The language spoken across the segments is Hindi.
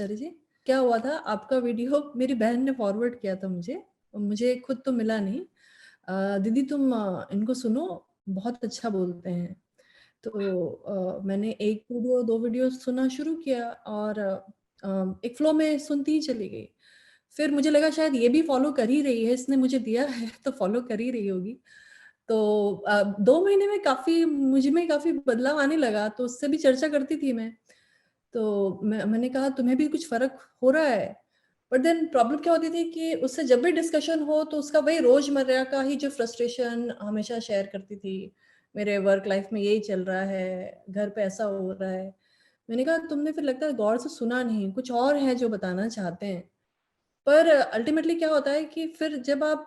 आचार्य जी। क्या हुआ था, आपका वीडियो मेरी बहन ने फॉरवर्ड किया था मुझे, मुझे खुद तो मिला नहीं। दीदी तुम इनको सुनो, बहुत अच्छा बोलते हैं। तो मैंने 1 वीडियो 2 वीडियो सुनना शुरू किया और एक फ्लो में सुनती ही चली गई। फिर मुझे लगा शायद ये भी फॉलो कर ही रही है, इसने मुझे दिया है तो फॉलो कर ही रही होगी। तो 2 महीने में काफ़ी मुझ में काफ़ी बदलाव आने लगा, तो उससे भी चर्चा करती थी मैं। तो मैंने कहा तुम्हें भी कुछ फ़र्क हो रहा है? बट देन प्रॉब्लम क्या होती थी कि उससे जब भी डिस्कशन हो तो उसका वही रोज़मर्रा का ही जो फ्रस्ट्रेशन हमेशा शेयर करती थी। मेरे वर्क लाइफ़ में यही चल रहा है, घर पे ऐसा हो रहा है। मैंने कहा तुमने फिर लगता है गौर से सुना नहीं, कुछ और है जो बताना चाहते हैं। पर अल्टीमेटली क्या होता है कि फिर जब आप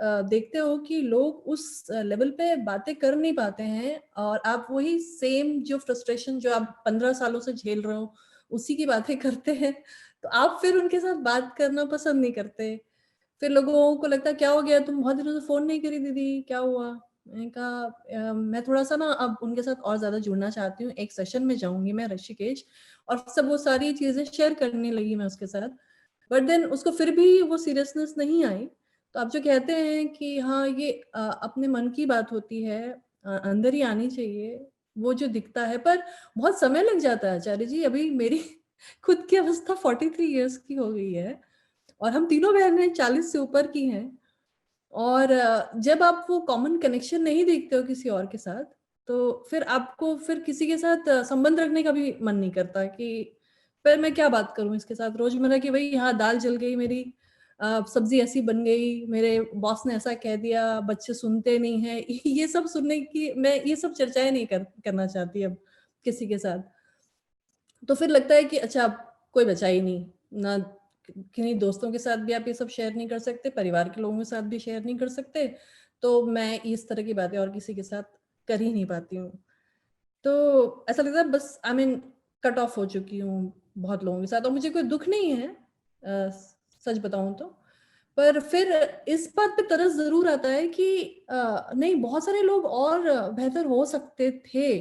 देखते हो कि लोग उस लेवल पे बातें कर नहीं पाते हैं और आप वही सेम जो फ्रस्ट्रेशन जो आप 15 सालों से झेल रहे हो, उसी की बातें करते हैं, तो आप फिर उनके साथ बात करना पसंद नहीं करते। फिर लोगों को लगता है क्या हो गया तुम बहुत दिनों से फ़ोन नहीं करी दीदी, क्या हुआ? मैंने कहा मैं थोड़ा-सा ना अब उनके साथ और ज़्यादा जुड़ना चाहती हूँ, एक सेशन में जाऊँगी मैं ऋषिकेश और सब वो सारी चीज़ें शेयर करने लगी मैं उसके साथ। बट देन उसको फिर भी वो सीरियसनेस नहीं आई। तो आप जो कहते हैं कि हाँ, ये अपने मन की बात होती है, अंदर ही आनी चाहिए, वो जो दिखता है पर बहुत समय लग जाता है आचार्य जी। अभी मेरी खुद की अवस्था 43 इयर्स की हो गई है और हम तीनों बहनें 40 से ऊपर की हैं और जब आप वो कॉमन कनेक्शन नहीं देखते हो किसी और के साथ, तो फिर आपको फिर किसी के साथ संबंध रखने का भी मन नहीं करता कि फिर मैं क्या बात करूँ इसके साथ रोज़मर्रा की वही हाँ, दाल जल गई मेरी, सब्ज़ी ऐसी बन गई, मेरे बॉस ने ऐसा कह दिया, बच्चे सुनते नहीं हैं। ये सब सुनने की मैं ये सब चर्चाएँ नहीं करना चाहती अब किसी के साथ। तो फिर लगता है कि अच्छा अब कोई बचा ही नहीं, ना किन्हीं दोस्तों के साथ भी आप ये सब शेयर नहीं कर सकते, परिवार के लोगों के साथ भी शेयर नहीं कर सकते, तो मैं इस तरह की बातें और किसी के साथ कर ही नहीं पाती हूँ। तो ऐसा लगता है बस आई मीन कट ऑफ हो चुकी हूँ बहुत लोगों के साथ और मुझे कोई दुःख नहीं है सच बताऊँ तो। पर फिर इस बात पे तरस ज़रूर आता है कि नहीं बहुत सारे लोग और बेहतर हो सकते थे,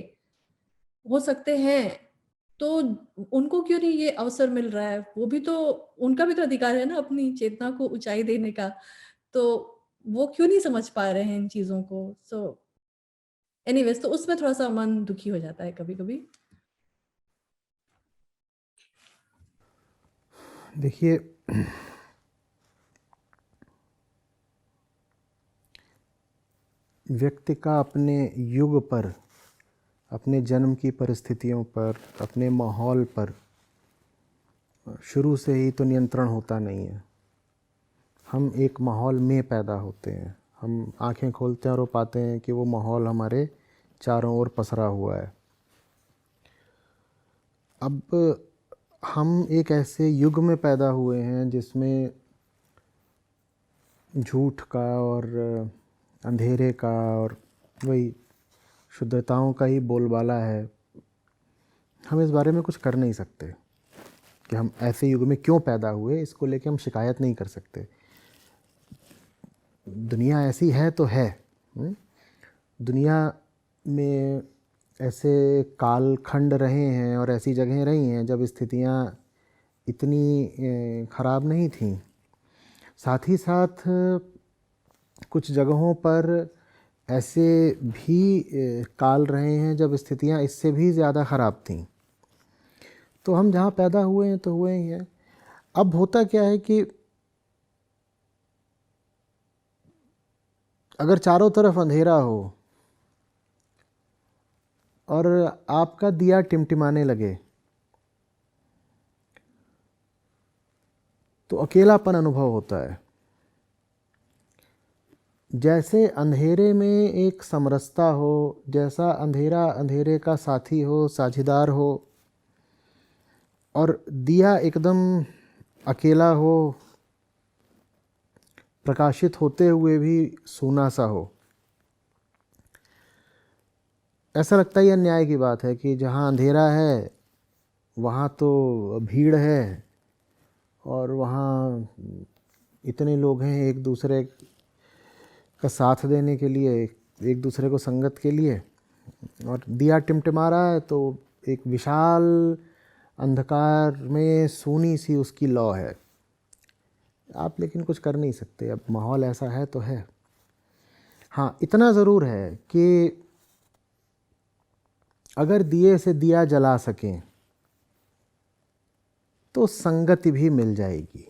हो सकते हैं। तो उनको क्यों नहीं ये अवसर मिल रहा है? वो भी तो उनका भी तो अधिकार है ना अपनी चेतना को ऊँचाई देने का। तो वो क्यों नहीं समझ पा रहे हैं इन चीज़ों को? सो एनीवेज़ तो उसमें थोड़ा-सा मन दुखी हो जाता है कभी-कभी। देखिए, व्यक्ति का अपने युग पर, अपने जन्म की परिस्थितियों पर, अपने माहौल पर शुरू से ही तो नियंत्रण होता नहीं है। हम एक माहौल में पैदा होते हैं। हम आँखें खोलते हैं और वो पाते हैं कि वो माहौल हमारे चारों ओर पसरा हुआ है। अब हम एक ऐसे युग में पैदा हुए हैं जिसमें झूठ का और अंधेरे का और वही शुद्धताओं का ही बोलबाला है। हम इस बारे में कुछ कर नहीं सकते कि हम ऐसे युग में क्यों पैदा हुए, इसको लेके हम शिकायत नहीं कर सकते। दुनिया ऐसी है तो है। दुनिया में ऐसे कालखंड रहे हैं और ऐसी जगहें रही हैं जब स्थितियां इतनी ख़राब नहीं थीं। साथ ही साथ कुछ जगहों पर ऐसे भी काल रहे हैं जब स्थितियां इससे भी ज़्यादा ख़राब थीं। तो हम जहाँ पैदा हुए हैं तो हुए ही हैं। अब होता क्या है कि अगर चारों तरफ अंधेरा हो और आपका दिया टिमटिमाने लगे तो अकेलापन अनुभव होता है। जैसे अंधेरे में एक समरसता हो, जैसा अंधेरा अंधेरे का साथी हो, साझीदार हो, और दिया एकदम अकेला हो, प्रकाशित होते हुए भी सूना सा हो। ऐसा लगता ही अन्याय की बात है कि जहाँ अंधेरा है वहाँ तो भीड़ है और वहाँ इतने लोग हैं एक दूसरे का साथ देने के लिए, एक दूसरे को संगत के लिए, और दिया टिमटिमा रहा है तो एक विशाल अंधकार में सोनी सी उसकी लौ है। आप लेकिन कुछ कर नहीं सकते, अब माहौल ऐसा है तो है। हाँ, इतना ज़रूर है कि अगर दिए से दिया जला सकें तो संगति भी मिल जाएगी,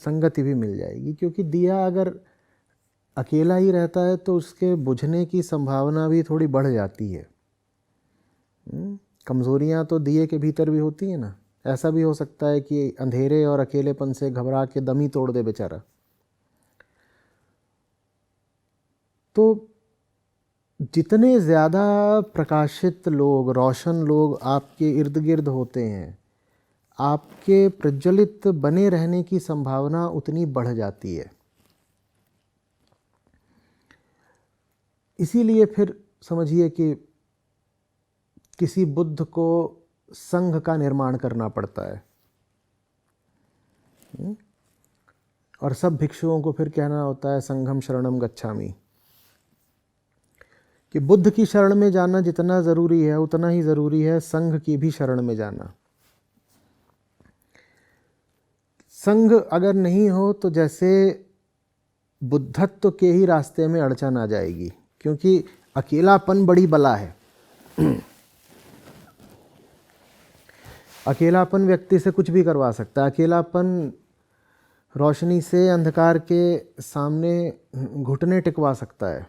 संगति भी मिल जाएगी। क्योंकि दिया अगर अकेला ही रहता है तो उसके बुझने की संभावना भी थोड़ी बढ़ जाती है। कमज़ोरियाँ तो दिए के भीतर भी होती हैं ना। ऐसा भी हो सकता है कि अंधेरे और अकेलेपन से घबरा के दम ही तोड़ दे बेचारा। तो जितने ज़्यादा प्रकाशित लोग, रोशन लोग आपके इर्द गिर्द होते हैं, आपके प्रज्वलित बने रहने की संभावना उतनी बढ़ जाती है। इसीलिए फिर समझिए कि किसी बुद्ध को संघ का निर्माण करना पड़ता है, और सब भिक्षुओं को फिर कहना होता है संघम शरणम गच्छामि। कि बुद्ध की शरण में जाना जितना ज़रूरी है उतना ही ज़रूरी है संघ की भी शरण में जाना। संघ अगर नहीं हो तो जैसे बुद्धत्व के ही रास्ते में अड़चन आ जाएगी, क्योंकि अकेलापन बड़ी बला है। अकेलापन व्यक्ति से कुछ भी करवा सकता है। अकेलापन रोशनी से अंधकार के सामने घुटने टिकवा सकता है।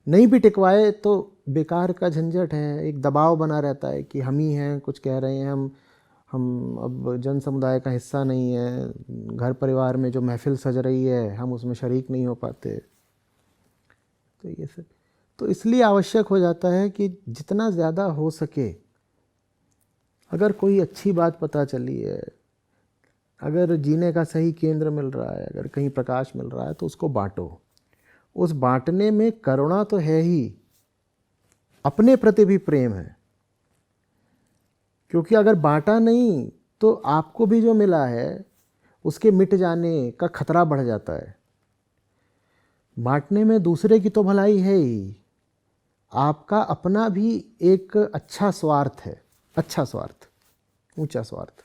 नहीं भी टिकवाए तो बेकार का झंझट है, एक दबाव बना रहता है कि हम ही हैं, कुछ कह रहे हैं, हम अब जन समुदाय का हिस्सा नहीं है, घर परिवार में जो महफिल सज रही है हम उसमें शरीक नहीं हो पाते। तो ये सब तो इसलिए आवश्यक हो जाता है कि जितना ज़्यादा हो सके, अगर कोई अच्छी बात पता चली है, अगर जीने का सही केंद्र मिल रहा है, अगर कहीं प्रकाश मिल रहा है तो उसको बांटो। उस बांटने में करुणा तो है ही, अपने प्रति भी प्रेम है। क्योंकि अगर बांटा नहीं तो आपको भी जो मिला है उसके मिट जाने का खतरा बढ़ जाता है। बांटने में दूसरे की तो भलाई है ही, आपका अपना भी एक अच्छा स्वार्थ है, अच्छा स्वार्थ, ऊंचा स्वार्थ।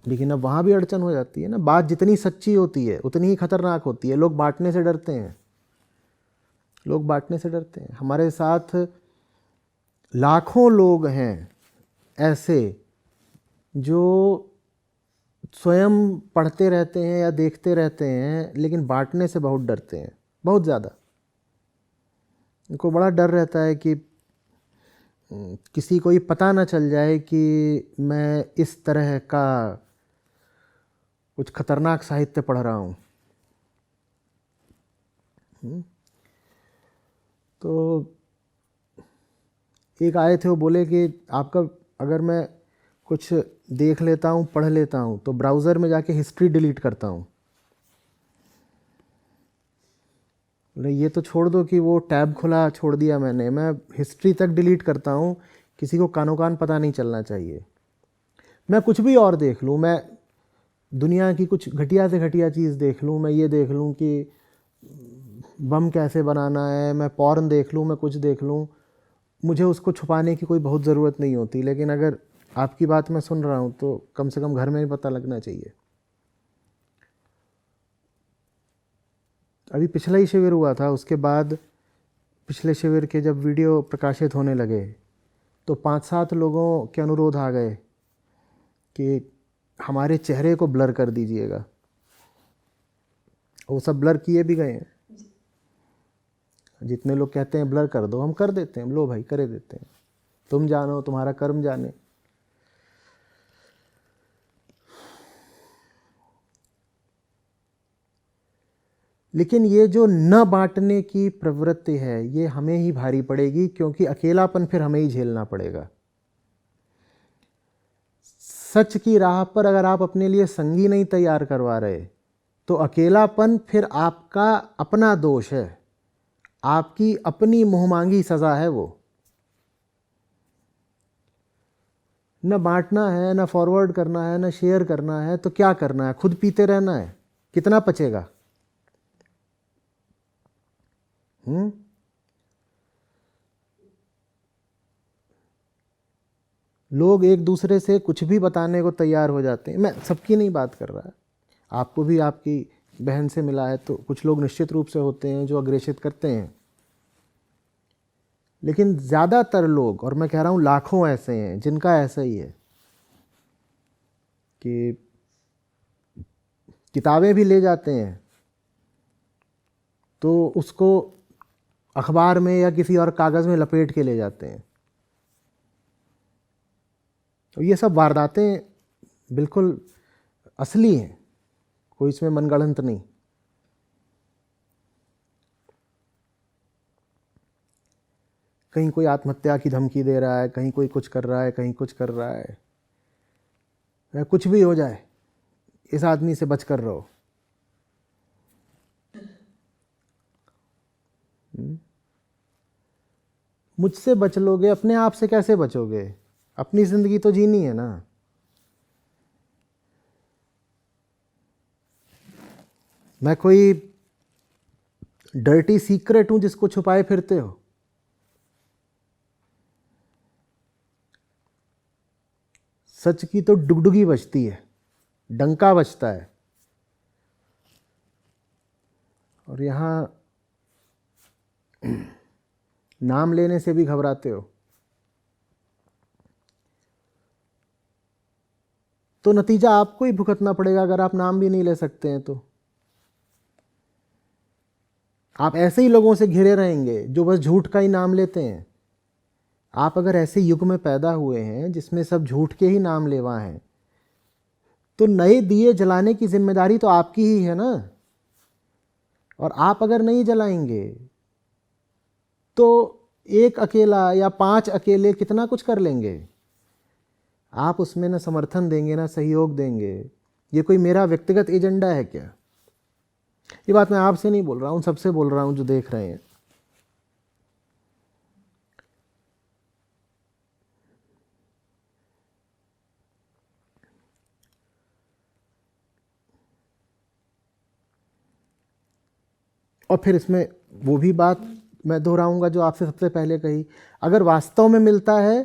लेकिन अब वहाँ भी अड़चन हो जाती है ना। बात जितनी सच्ची होती है उतनी ही खतरनाक होती है। लोग बांटने से डरते हैं, लोग बांटने से डरते हैं। हमारे साथ लाखों लोग हैं ऐसे जो स्वयं पढ़ते रहते हैं या देखते रहते हैं, लेकिन बांटने से बहुत डरते हैं, बहुत ज़्यादा। उनको बड़ा डर रहता है कि किसी को ये पता ना चल जाए कि मैं इस तरह का कुछ खतरनाक साहित्य पढ़ रहा हूँ। तो एक आए थे, वो बोले कि आपका अगर मैं कुछ देख लेता हूँ, पढ़ लेता हूँ, तो ब्राउज़र में जाके हिस्ट्री डिलीट करता हूँ। ये तो छोड़ दो कि वो टैब खुला छोड़ दिया मैंने, मैं हिस्ट्री तक डिलीट करता हूँ। किसी को कानो कान पता नहीं चलना चाहिए। मैं कुछ भी और देख लूँ, मैं दुनिया की कुछ घटिया से घटिया चीज़ देख लूँ, मैं ये देख लूँ कि बम कैसे बनाना है, मैं पॉर्न देख लूँ, मैं कुछ देख लूँ, मुझे उसको छुपाने की कोई बहुत ज़रूरत नहीं होती। लेकिन अगर आपकी बात मैं सुन रहा हूँ तो कम से कम घर में ही पता लगना चाहिए। अभी पिछला ही शिविर हुआ था, उसके बाद पिछले शिविर के जब वीडियो प्रकाशित होने लगे तो 5-7 लोगों के अनुरोध आ गए कि हमारे चेहरे को ब्लर कर दीजिएगा। वो सब ब्लर किए भी गए हैं। जितने लोग कहते हैं ब्लर कर दो, हम कर देते हैं, लो भाई करे देते हैं, तुम जानो तुम्हारा कर्म जाने। लेकिन ये जो न बांटने की प्रवृत्ति है ये हमें ही भारी पड़ेगी, क्योंकि अकेलापन फिर हमें ही झेलना पड़ेगा। सच की राह पर अगर आप अपने लिए संगी नहीं तैयार करवा रहे तो अकेलापन फिर आपका अपना दोष है, आपकी अपनी मुंहमांगी सजा है। वो न बांटना है, न फॉरवर्ड करना है, न शेयर करना है, तो क्या करना है? खुद पीते रहना है, कितना पचेगा? लोग एक दूसरे से कुछ भी बताने को तैयार हो जाते हैं। मैं सबकी नहीं बात कर रहा, आपको भी आपकी बहन से मिला है तो कुछ लोग निश्चित रूप से होते हैं जो अग्रेसित करते हैं, लेकिन ज़्यादातर लोग, और मैं कह रहा हूँ लाखों ऐसे हैं जिनका ऐसा ही है कि किताबें भी ले जाते हैं तो उसको अखबार में या किसी और कागज़ में लपेट के ले जाते हैं। तो ये सब वारदातें बिल्कुल असली हैं, कोई इसमें मनगढ़ंत नहीं। कहीं कोई आत्महत्या की धमकी दे रहा है, कहीं कोई कुछ कर रहा है, कहीं कुछ कर रहा है। कुछ भी हो जाए, इस आदमी से बच कर रहो। मुझसे बच लोगे, अपने आप से कैसे बचोगे? अपनी ज़िंदगी तो जीनी है ना। मैं कोई डर्टी सीक्रेट हूं जिसको छुपाए फिरते हो? सच की तो डुगडुगी बजती है, डंका बजता है, और यहाँ नाम लेने से भी घबराते हो। तो नतीजा आपको ही भुगतना पड़ेगा अगर आप नाम भी नहीं ले सकते हैं तो। आप ऐसे ही लोगों से घिरे रहेंगे जो बस झूठ का ही नाम लेते हैं। आप अगर ऐसे युग में पैदा हुए हैं जिसमें सब झूठ के ही नाम लेवा हैं, तो नए दिए जलाने की जिम्मेदारी तो आपकी ही है ना। और आप अगर नहीं जलाएंगे तो एक अकेला या 5 अकेले कितना कुछ कर लेंगे। आप उसमें ना समर्थन देंगे ना सहयोग देंगे। ये कोई मेरा व्यक्तिगत एजेंडा है क्या? ये बात मैं आपसे नहीं बोल रहा हूँ, सबसे बोल रहा हूँ जो देख रहे हैं। और फिर इसमें वो भी बात मैं दोहराऊंगा जो आपसे सबसे पहले कही, अगर वास्तव में मिलता है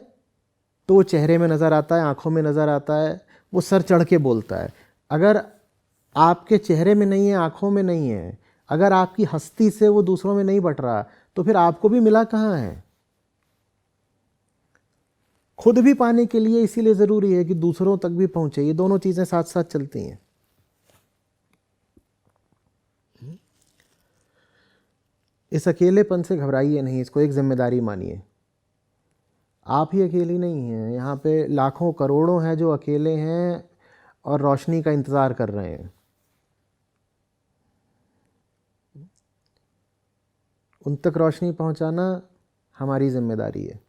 तो वो चेहरे में नज़र आता है, आंखों में नज़र आता है, वो सर चढ़ के बोलता है। अगर आपके चेहरे में नहीं है, आंखों में नहीं है, अगर आपकी हस्ती से वो दूसरों में नहीं बट रहा, तो फिर आपको भी मिला कहाँ है? खुद भी पाने के लिए इसीलिए ज़रूरी है कि दूसरों तक भी पहुँचे। ये दोनों चीज़ें साथ साथ चलती हैं। इस अकेलेपन से घबराइए नहीं, इसको एक जिम्मेदारी मानिए। आप ही अकेली नहीं हैं, यहाँ पे लाखों करोड़ों हैं जो अकेले हैं और रोशनी का इंतज़ार कर रहे हैं। उन तक रोशनी पहुँचाना हमारी जिम्मेदारी है।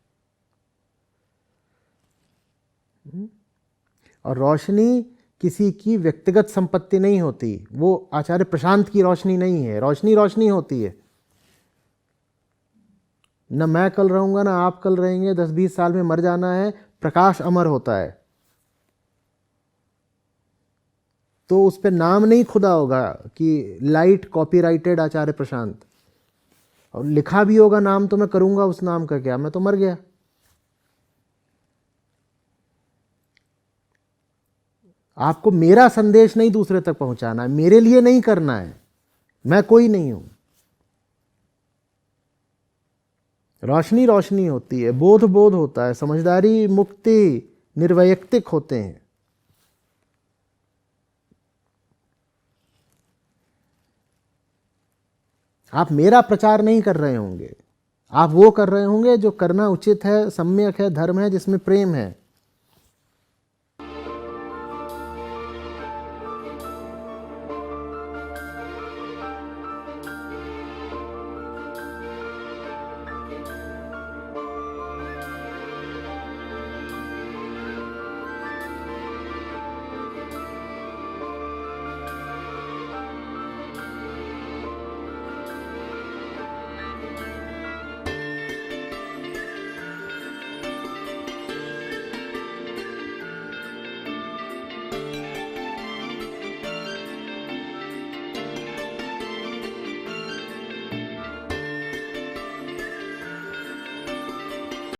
और रोशनी किसी की व्यक्तिगत संपत्ति नहीं होती। वो आचार्य प्रशांत की रोशनी नहीं है। रोशनी रोशनी होती है। न मैं कल रहूँगा ना आप कल रहेंगे, 10-20 साल में मर जाना है। प्रकाश अमर होता है। तो उस पर नाम नहीं खुदा होगा कि लाइट कॉपीराइटेड आचार्य प्रशांत, और लिखा भी होगा नाम तो मैं करूँगा उस नाम का क्या, मैं तो मर गया। आपको मेरा संदेश नहीं दूसरे तक पहुंचाना है, मेरे लिए नहीं करना है, मैं कोई नहीं हूं। रोशनी रोशनी होती है, बोध बोध होता है, समझदारी मुक्ति निर्वैयक्तिक होते हैं। आप मेरा प्रचार नहीं कर रहे होंगे, आप वो कर रहे होंगे जो करना उचित है, सम्यक है, धर्म है, जिसमें प्रेम है।